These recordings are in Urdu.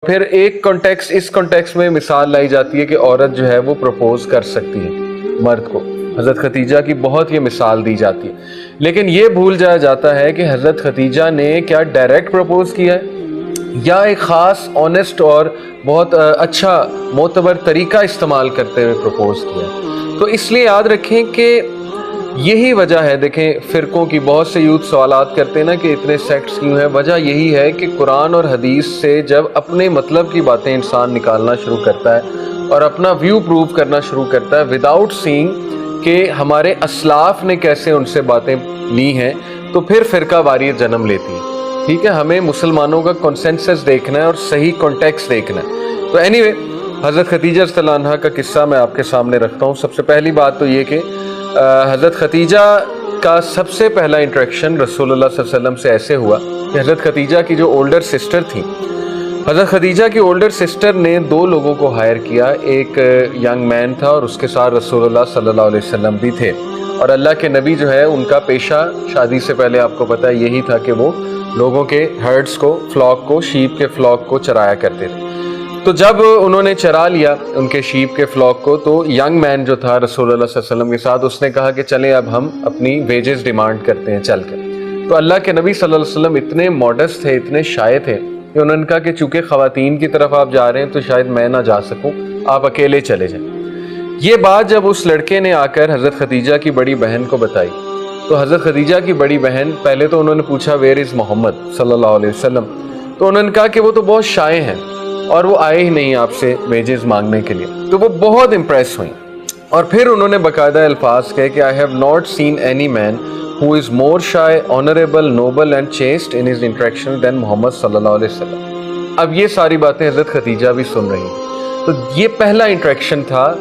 پھر ایک کانٹیکس اس کانٹیکس میں مثال لائی جاتی ہے کہ عورت جو ہے وہ پروپوز کر سکتی ہے مرد کو. حضرت ختیجہ کی بہت یہ مثال دی جاتی ہے، لیکن یہ بھول جایا جاتا ہے کہ حضرت ختیجہ نے کیا ڈائریکٹ پروپوز کیا ہے یا ایک خاص آنیسٹ اور بہت اچھا معتبر طریقہ استعمال کرتے ہوئے پروپوز کیا ہے. تو اس لیے یاد رکھیں کہ یہی وجہ ہے. دیکھیں فرقوں کی بہت سے یوتھ سوالات کرتے ہیں نا کہ اتنے سیکٹس کیوں ہیں. وجہ یہی ہے کہ قرآن اور حدیث سے جب اپنے مطلب کی باتیں انسان نکالنا شروع کرتا ہے اور اپنا ویو پروو کرنا شروع کرتا ہے وداؤٹ سینگ کہ ہمارے اسلاف نے کیسے ان سے باتیں لی ہیں، تو پھر فرقہ واریت جنم لیتی ہے. ٹھیک ہے، ہمیں مسلمانوں کا کنسنسس دیکھنا ہے اور صحیح کانٹیکس دیکھنا ہے. تو اینی وے حضرت ختیجہ رضی اللہ عنہا کا قصہ میں آپ کے سامنے رکھتا ہوں. سب سے پہلی بات تو یہ کہ حضرت ختیجہ کا سب سے پہلا انٹریکشن رسول اللہ صلی اللہ علیہ وسلم سے ایسے ہوا کہ حضرت ختیجہ کی جو اولڈر سسٹر تھیں، حضرت ختیجہ کی اولڈر سسٹر نے 2 لوگوں کو ہائر کیا. ایک ینگ مین تھا اور اس کے ساتھ رسول اللہ صلی اللہ علیہ وسلم بھی تھے. اور اللہ کے نبی جو ہے ان کا پیشہ شادی سے پہلے آپ کو پتہ ہے یہی تھا کہ وہ لوگوں کے ہرڈز کو، فلاک کو، شیپ کے فلاک کو چرایا کرتے تھے. تو جب انہوں نے چرا لیا ان کے شیپ کے فلاک کو، تو ینگ مین جو تھا رسول اللہ صلی اللہ علیہ وسلم کے ساتھ، اس نے کہا کہ چلیں اب ہم اپنی ویجز ڈیمانڈ کرتے ہیں چل کے. تو اللہ کے نبی صلی اللہ علیہ وسلم اتنے ماڈسٹ تھے، اتنے شائع تھے کہ انہوں نے کہا کہ چونکہ خواتین کی طرف آپ جا رہے ہیں تو شاید میں نہ جا سکوں، آپ اکیلے چلے جائیں. یہ بات جب اس لڑکے نے آ کر حضرت ختیجہ کی بڑی بہن کو بتائی تو حضرت ختیجہ کی بڑی بہن، پہلے تو انہوں نے پوچھا ویئر از محمد صلی اللہ علیہ وسلم، تو انہوں نے کہا کہ وہ تو بہت شائع ہیں اور وہ آئے ہی نہیں آپ سے ویجز مانگنے کے لیے. تو وہ بہت امپریس ہوئیں اور پھر انہوں نے باقاعدہ الفاظ کہے کہ I have not seen any man who is more shy, honorable, noble and chaste in his interaction than محمد صلی اللہ علیہ وسلم. اب یہ ساری باتیں حضرت ختیجہ بھی سن رہی ہیں. تو یہ پہلا انٹریکشن تھا،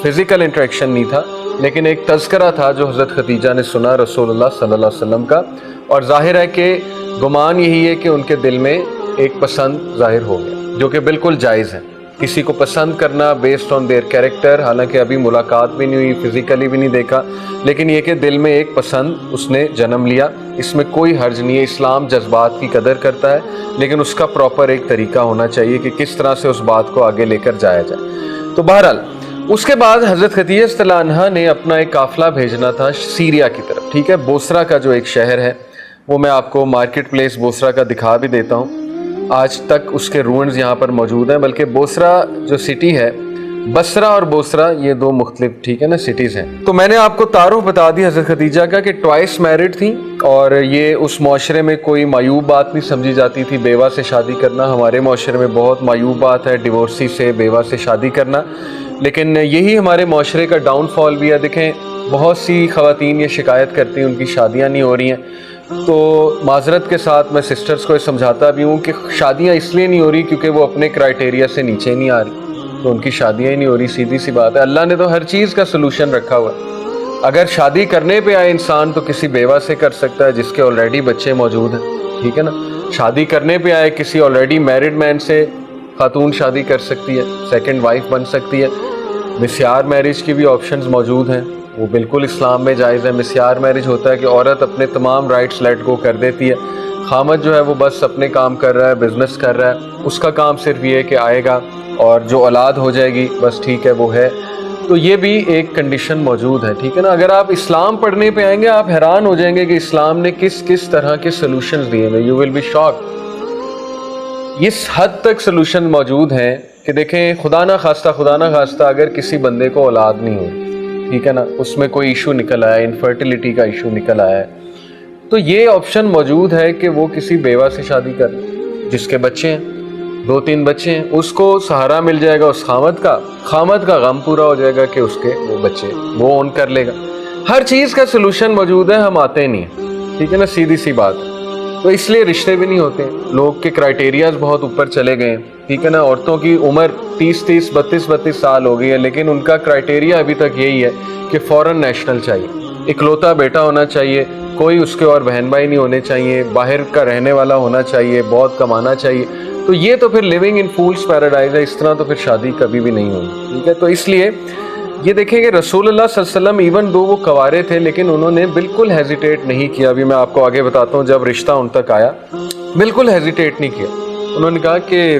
فزیکل انٹریکشن نہیں تھا لیکن ایک تذکرہ تھا جو حضرت ختیجہ نے سنا رسول اللہ صلی اللہ علیہ وسلم کا. اور ظاہر ہے کہ گمان یہی ہے کہ ان کے دل میں ایک پسند ظاہر ہو گیا، جو کہ بالکل جائز ہے. کسی کو پسند کرنا بیسڈ آن دیئر کیریکٹر، حالانکہ ابھی ملاقات بھی نہیں ہوئی، فزیکلی بھی نہیں دیکھا، لیکن یہ کہ دل میں ایک پسند اس نے جنم لیا، اس میں کوئی حرج نہیں ہے. اسلام جذبات کی قدر کرتا ہے لیکن اس کا پراپر ایک طریقہ ہونا چاہیے کہ کس طرح سے اس بات کو آگے لے کر جایا جائے. تو بہرحال اس کے بعد حضرت ختیجہ رضی اللہ عنہا نے اپنا ایک قافلہ بھیجنا تھا سیریا کی طرف. ٹھیک ہے، بوسرا کا جو ایک شہر ہے وہ میں آپ کو مارکیٹ پلیس بوسرا کا دکھا بھی دیتا ہوں. آج تک اس کے روئنز یہاں پر موجود ہیں، بلکہ بوسرا جو سٹی ہے، بصرہ اور بوسرا یہ 2 مختلف ٹھیک ہے نا سٹیز ہیں. تو میں نے آپ کو تعارف بتا دی حضرت ختیجہ کا کہ ٹوائس میرڈ تھیں اور یہ اس معاشرے میں کوئی معیوب بات نہیں سمجھی جاتی تھی بیوہ سے شادی کرنا. ہمارے معاشرے میں بہت معیوب بات ہے ڈیورسی سے، بیوہ سے شادی کرنا، لیکن یہی ہمارے معاشرے کا ڈاؤن فال بھی ہے. دیکھیں بہت سی خواتین یہ شکایت کرتی ہیں ان کی شادیاں نہیں ہو رہی ہیں. تو معذرت کے ساتھ میں سسٹرز کو یہ سمجھاتا بھی ہوں کہ شادیاں اس لیے نہیں ہو رہی کیونکہ وہ اپنے کرائٹیریا سے نیچے نہیں آ رہی، تو ان کی شادیاں ہی نہیں ہو رہی. سیدھی سی بات ہے، اللہ نے تو ہر چیز کا سلوشن رکھا ہوا ہے. اگر شادی کرنے پہ آئے انسان تو کسی بیوہ سے کر سکتا ہے جس کے آلریڈی بچے موجود ہیں. ٹھیک ہے نا، شادی کرنے پہ آئے کسی آلریڈی میرڈ مین سے خاتون شادی کر سکتی ہے، سیکنڈ وائف بن سکتی ہے. مسیار میرج کی بھی آپشنز موجود ہیں، وہ بالکل اسلام میں جائز ہے. مسیار میرج ہوتا ہے کہ عورت اپنے تمام رائٹس لیٹ گو کر دیتی ہے، خامد جو ہے وہ بس اپنے کام کر رہا ہے، بزنس کر رہا ہے، اس کا کام صرف یہ ہے کہ آئے گا اور جو اولاد ہو جائے گی بس ٹھیک ہے وہ ہے. تو یہ بھی ایک کنڈیشن موجود ہے. ٹھیک ہے نا، اگر آپ اسلام پڑھنے پہ آئیں گے آپ حیران ہو جائیں گے کہ اسلام نے کس طرح کے سلوشنز دیے ہیں. یو ول بی شاک. اس حد تک سلوشن موجود ہیں کہ دیکھیں خدا نہ خواستہ اگر کسی بندے کو اولاد نہیں ہو، ٹھیک ہے نا، اس میں کوئی ایشو نکل آیا، انفرٹیلیٹی کا ایشو نکل آیا ہے، تو یہ آپشن موجود ہے کہ وہ کسی بیوہ سے شادی کر لے جس کے بچے ہیں، 2-3 بچے ہیں. اس کو سہارا مل جائے گا اس خامد کا غم پورا ہو جائے گا کہ اس کے وہ بچے وہ اون کر لے گا. ہر چیز کا سلوشن موجود ہے، ہم آتے نہیں ہیں. ٹھیک ہے نا، سیدھی سی بات. تو اس لیے رشتے بھی نہیں ہوتے. لوگ کے کرائٹیریاز بہت اوپر چلے گئے ہیں. ٹھیک ہے نا، عورتوں کی عمر 30 32 سال ہو گئی ہے لیکن ان کا کرائٹیریا ابھی تک یہی ہے کہ فورن نیشنل چاہیے، اکلوتا بیٹا ہونا چاہیے، کوئی اس کے اور بہن بھائی نہیں ہونے چاہیے، باہر کا رہنے والا ہونا چاہیے، بہت کمانا چاہیے. تو یہ تو پھر لیونگ ان فولس پیراڈائز ہے. اس طرح تو پھر شادی کبھی بھی نہیں ہوگی. ٹھیک ہے، تو اس لیے یہ دیکھیں کہ رسول اللہ صلی اللہ علیہ وسلم ایون دو وہ کوارے تھے لیکن انہوں نے بالکل ہیزیٹیٹ نہیں کیا. ابھی میں آپ کو آگے بتاتا ہوں. جب رشتہ ان تک آیا بالکل ہیزیٹیٹ نہیں کیا. انہوں نے کہا کہ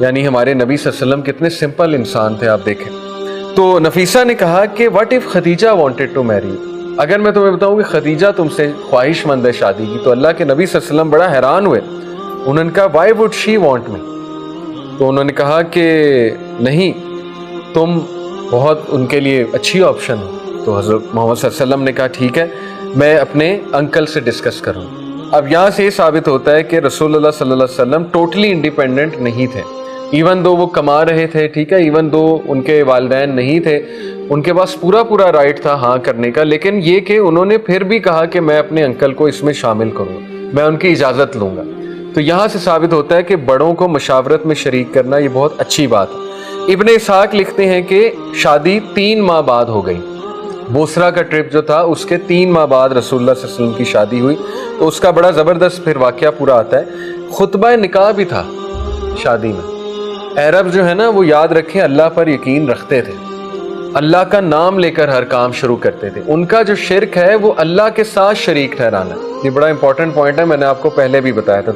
یعنی ہمارے نبی صلی اللہ علیہ وسلم کتنے سمپل انسان تھے آپ دیکھیں. تو نفیسہ نے کہا کہ what if Khadija wanted to marry, اگر میں تمہیں بتاؤں کہ خدیجہ تم سے خواہش مند ہے شادی کی. تو اللہ کے نبی صلی اللہ علیہ وسلم بڑا حیران ہوئے. انہوں نے کہا Y would she want me. تو انہوں نے کہا کہ نہیں، تم بہت ان کے لیے اچھی آپشن ہو. تو حضرت محمد صلی اللہ علیہ وسلم نے کہا ٹھیک ہے، میں اپنے انکل سے ڈسکس کروں. اب یہاں سے یہ ثابت ہوتا ہے کہ رسول اللہ صلی اللہ علیہ وسلم ٹوٹلی انڈیپینڈنٹ نہیں تھے. ایون دو وہ کما رہے تھے، ٹھیک ہے، ایون دو ان کے والدین نہیں تھے، ان کے پاس پورا رائٹ تھا ہاں کرنے کا، لیکن یہ کہ انہوں نے پھر بھی کہا کہ میں اپنے انکل کو اس میں شامل کروں، میں ان کی اجازت لوں گا. تو یہاں سے ثابت ہوتا ہے کہ بڑوں کو مشاورت میں شریک کرنا یہ بہت اچھی بات ہے. ابن اسحاق لکھتے ہیں کہ شادی 3 ماہ بعد ہو گئی. بوسرا کا ٹرپ جو تھا اس کے 3 ماہ بعد رسول اللہ صلی اللہ علیہ وسلم کی شادی ہوئی. تو اس کا بڑا زبردست پھر واقعہ پورا آتا ہے. خطبہ نکاح بھی تھا شادی میں. عرب جو ہے نا وہ یاد رکھیں اللہ پر یقین رکھتے تھے، اللہ کا نام لے کر ہر کام شروع کرتے تھے. ان کا جو شرک ہے وہ اللہ کے ساتھ شریک ٹھہرانا. یہ بڑا امپورٹنٹ پوائنٹ ہے، میں نے آپ کو پہلے بھی بتایا تھا.